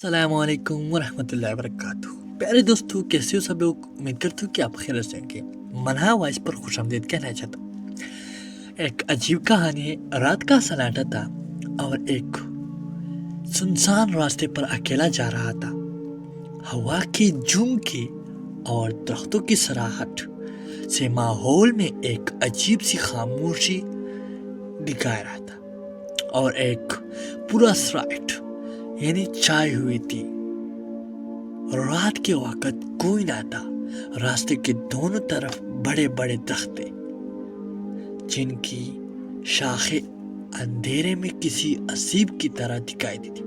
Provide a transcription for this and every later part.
अस्सलामुअलैकुम वरहमतुल्लाहि वबरकातुहू। प्यारे दोस्तों, कैसे हो सब लोग? उम्मीद करता हूँ कि आप खैरियत से होंगे। मनहा वॉइस पर खुशामदीद कहना चाहता हूँ। एक अजीब कहानी है। रात का सन्नाटा था और एक सुनसान रास्ते पर अकेला जा रहा था। हवा के झोंके और दरख्तों की सराहट से माहौल में एक अजीब सी खामोशी दिखाई रहा था और एक पूरा स्राइट यानी चाय हुई थी। रात के वक्त कोई ना था। रास्ते के दोनों तरफ बड़े बड़े दरख्त थे जिनकी शाखें अंधेरे में किसी असीब की तरह दिखाई देती।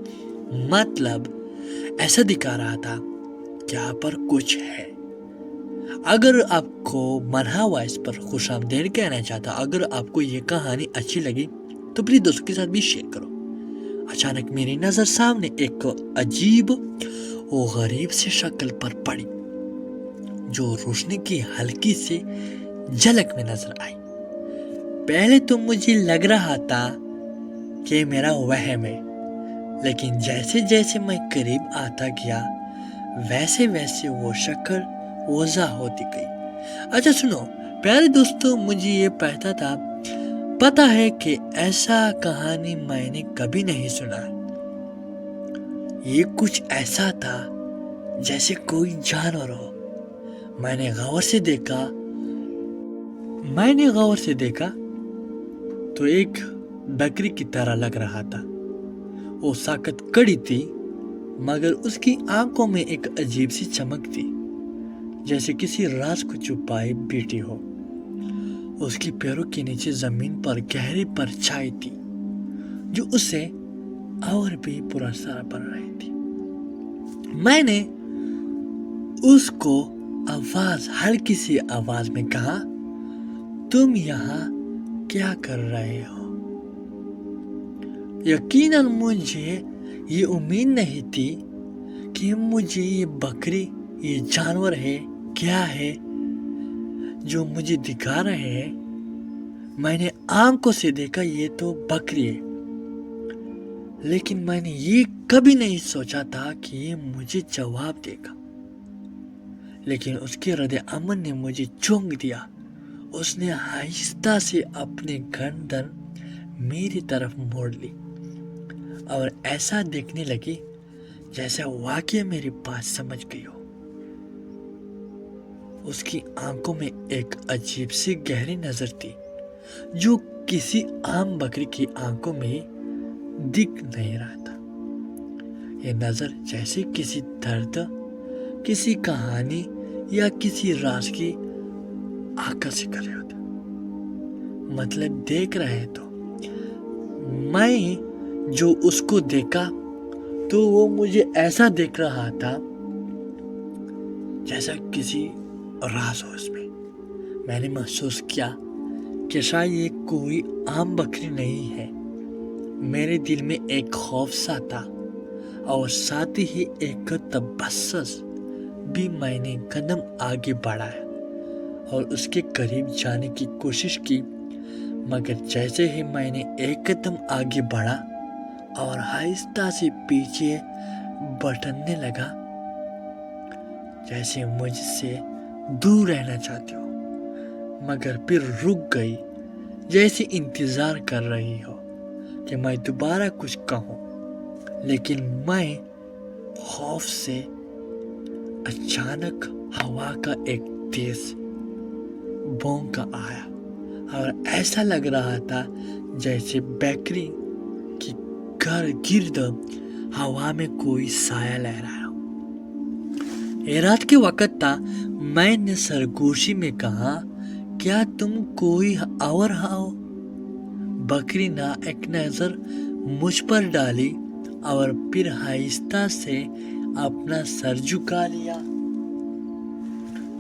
मतलब ऐसा दिखा रहा था कि यहाँ पर कुछ है। अगर आपको मनहा वॉइस पर खुशामदीद कहना चाहता, अगर आपको ये कहानी अच्छी लगी तो प्लीज दोस्तों के साथ भी शेयर करो। अचानक मेरी नजर सामने एक अजीब और गरीब सी शक्ल पर पड़ी जो रोशनी की हल्की से झलक में नजर आई। पहले तो मुझे लग रहा था कि मेरा वहम है, लेकिन जैसे जैसे मैं करीब आता गया वैसे वैसे वो शक्ल वज़ाह होती गई। अच्छा सुनो प्यारे दोस्तों, मुझे ये पता है कि ऐसा कहानी मैंने कभी नहीं सुना। ये कुछ ऐसा था जैसे कोई जानवर हो। मैंने गौर से देखा तो एक बकरी की तरह लग रहा था। वो साकत कड़ी थी, मगर उसकी आंखों में एक अजीब सी चमक थी, जैसे किसी राज को छुपाए बैठी हो। उसकी पैरों के नीचे जमीन पर गहरी परछाई थी जो उसे और भी पुरस्कार बन रही थी। मैंने उसको हल्की सी आवाज में कहा, तुम यहाँ क्या कर रहे हो? यकीनन मुझे ये उम्मीद नहीं थी कि मुझे ये बकरी, ये जानवर है क्या है जो मुझे दिखा रहे हैं। मैंने आंखों से देखा ये तो बकरी है, लेकिन मैंने ये कभी नहीं सोचा था कि ये मुझे जवाब देगा। लेकिन उसके रद्द अमल ने मुझे चौंक दिया। उसने आहिस्ता से अपनी गर्दन मेरी तरफ मोड़ ली और ऐसा देखने लगी जैसे वाकई मेरी बात समझ गई हो। उसकी आंखों में एक अजीब सी गहरी नजर थी जो किसी आम बकरी की आंखों में दिख नहीं रहा था। ये नजर जैसे किसी दर्द, किसी कहानी या किसी राज की आकर्षित कर रहे होते। मतलब देख रहे तो मैं जो उसको देखा तो वो मुझे ऐसा देख रहा था जैसा किसी राज हो उसमें। मैंने महसूस किया कि शायद ये कोई आम बकरी नहीं है। मेरे दिल में एक खौफ सा था और साथ ही एक तबस्सुस भी। मैंने कदम आगे बढ़ाया और उसके करीब जाने की कोशिश की, मगर जैसे ही मैंने एक कदम आगे बढ़ा और आहिस्ता से पीछे बटनने लगा, जैसे मुझसे दूर रहना चाहती हो, मगर फिर रुक गई, जैसे इंतजार कर रही हो कि मैं दोबारा कुछ कहूं। लेकिन मैं खौफ से अचानक हवा का एक तेज भौंका आया और ऐसा लग रहा था जैसे बकरी की गिर्द हवा में कोई साया लहराया हो। ये रात के वक्त था। मैंने सरगोशी में कहा, क्या तुम कोई और हो? बकरी ने एक नजर मुझ पर डाली और फिर आहिस्ता से अपना सर झुका लिया।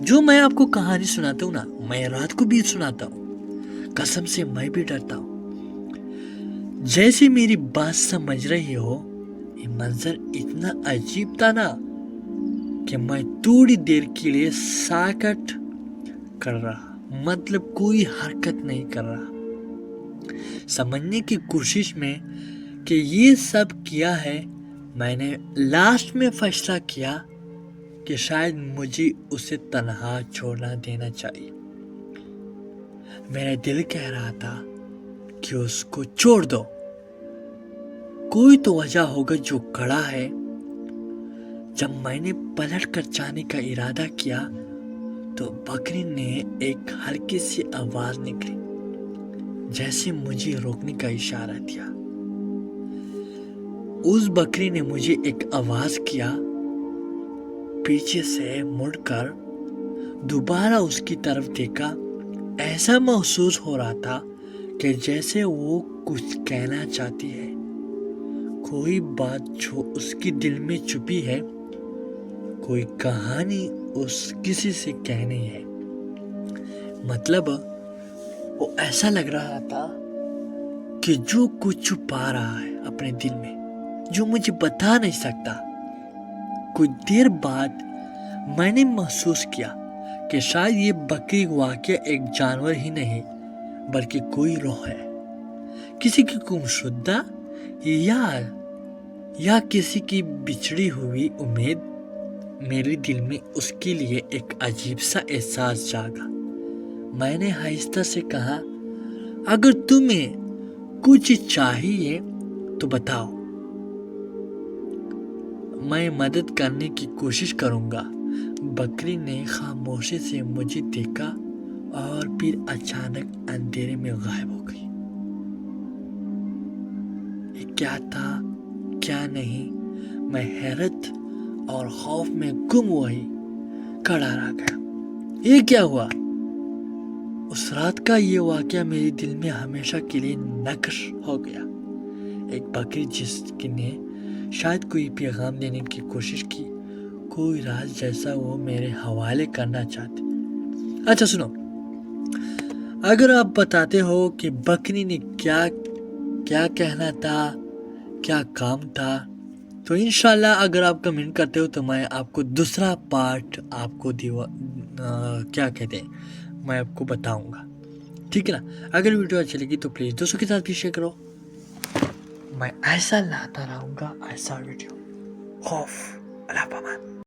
जो मैं आपको कहानी सुनाता हूँ ना, मैं रात को भी सुनाता हूँ। कसम से मैं भी डरता हूँ। जैसे मेरी बात समझ रही हो, ये मंजर इतना अजीब था ना कि मैं थोड़ी देर के लिए साकट कर रहा, मतलब कोई हरकत नहीं कर रहा, समझने की कोशिश में कि ये सब किया है मैंने लास्ट में फैसला किया कि शायद मुझे उसे तन्हा छोड़ना देना चाहिए। मेरा दिल कह रहा था कि उसको छोड़ दो, कोई तो वजह होगा जो खड़ा है। जब मैंने पलट कर जाने का इरादा किया तो बकरी ने एक हल्की सी आवाज निकली, जैसे मुझे रोकने का इशारा दिया। उस बकरी ने मुझे एक आवाज किया। पीछे से मुड़कर दोबारा उसकी तरफ देखा। ऐसा महसूस हो रहा था कि जैसे वो कुछ कहना चाहती है, कोई बात जो उसकी दिल में छुपी है, कोई कहानी उस किसी से कहनी है। मतलब वो ऐसा लग रहा था कि जो कुछ छुपा रहा है अपने दिल में, जो मुझे बता नहीं सकता। कुछ देर बाद मैंने महसूस किया कि शायद ये बकरी वाकई एक जानवर ही नहीं बल्कि कोई रूह है, किसी की गुमशुदा या किसी की बिछड़ी हुई उम्मीद। मेरे दिल में उसके लिए एक अजीब सा एहसास जागा। मैंने आहिस्ता से कहा, अगर तुम्हें कुछ चाहिए तो बताओ, मैं मदद करने की कोशिश करूंगा। बकरी ने खामोशी से मुझे देखा और फिर अचानक अंधेरे में गायब हो गई। ये क्या था, क्या नहीं, मैं हैरत और खौफ में गुम वही खड़ा रह गया। ये क्या हुआ? उस रात का ये वाकया मेरे दिल में हमेशा के लिए नक्श हो गया। एक बकरी जिसने शायद कोई पैगाम देने की कोशिश की, कोई राज जैसा वो मेरे हवाले करना चाहते। अच्छा सुनो, अगर आप बताते हो कि बकरी ने क्या क्या कहना था, क्या काम था, तो इंशाल्लाह अगर आप कमेंट करते हो तो मैं आपको दूसरा पार्ट आपको क्या कहते हैं, मैं आपको बताऊंगा। ठीक है ना? अगर वीडियो अच्छी लगी तो प्लीज़ दोस्तों के साथ भी शेयर करो। मैं ऐसा लाता रहूँगा, ऐसा वीडियो। खौफ, अल्लाह पामान।